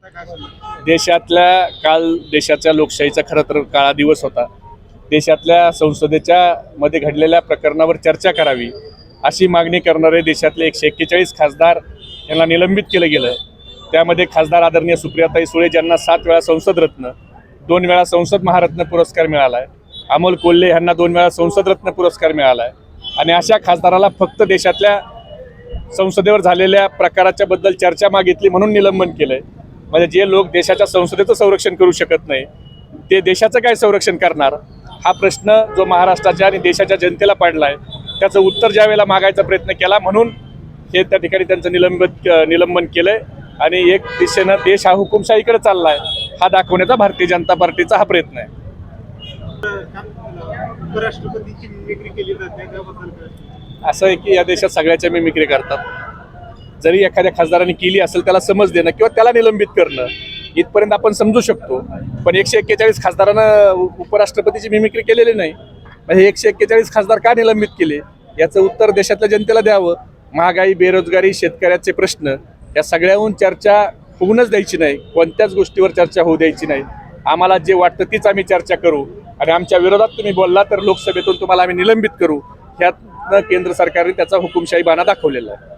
देशातल्या काल देशाच्या लोकशाहीचा खरं तर काळा दिवस होता. देशातल्या संसदेच्या मध्ये घडलेल्या प्रकरणावर चर्चा करावी अशी मागणी करणारे देशातले 141 खासदार यांना निलंबित केलं गेलं. त्यामध्ये खासदार आदरणीय सुप्रियाताई सुळे यांना 7 वेळा संसद रत्न, 2 वेळा संसद महारत्न पुरस्कार मिळाला आहे. अमोल कोल्हे यांना 2 वेळा संसद रत्न पुरस्कार मिळाला आहे. आणि अशा खासदाराला फक्त देशातल्या संसदेवर झालेल्या प्रकाराच्या बद्दल चर्चा मागितली म्हणून निलंबन केलंय. म्हणजे जे लोक देशाच्या संसदेचं संरक्षण करू शकत नाही ते देशाचं काय संरक्षण करणार, हा प्रश्न जो महाराष्ट्राच्या आणि देशाच्या जनतेला पडला आहे त्याचं उत्तर ज्यावेळेला मागायचा प्रयत्न केला म्हणून हे त्या ठिकाणी त्यांचं निलंबन केलंय. आणि एक दिशेनं देश हा हुकुमशाहीकडे चालला आहे हा दाखवण्याचा भारतीय जनता पार्टीचा हा प्रयत्न आहे. उपराष्ट्रपतीची मिमिक्री केली जाते त्याबद्दल काय? असं आहे की या देशात सगळ्याच्या मिमिक्री करतात. जरी एखाद्या खासदाराने केली असेल त्याला समज देणं किंवा त्याला निलंबित करणं इथपर्यंत आपण समजू शकतो. पण 141 खासदारांना उपराष्ट्रपतीची मिमिक्री केलेली नाही. म्हणजे 141 खासदार का निलंबित केले याचं उत्तर देशातल्या जनतेला द्यावं. महागाई, बेरोजगारी, शेतकऱ्याचे प्रश्न या सगळ्याहून चर्चा होऊनच द्यायची नाही. कोणत्याच गोष्टीवर चर्चा होऊ द्यायची नाही. आम्हाला जे वाटतं तीच आम्ही चर्चा करू आणि आमच्या विरोधात तुम्ही बोलला तर लोकसभेतून तुम्हाला आम्ही निलंबित करू. ह्यात केंद्र सरकारने त्याचा हुकुमशाही बाणा दाखवलेला आहे.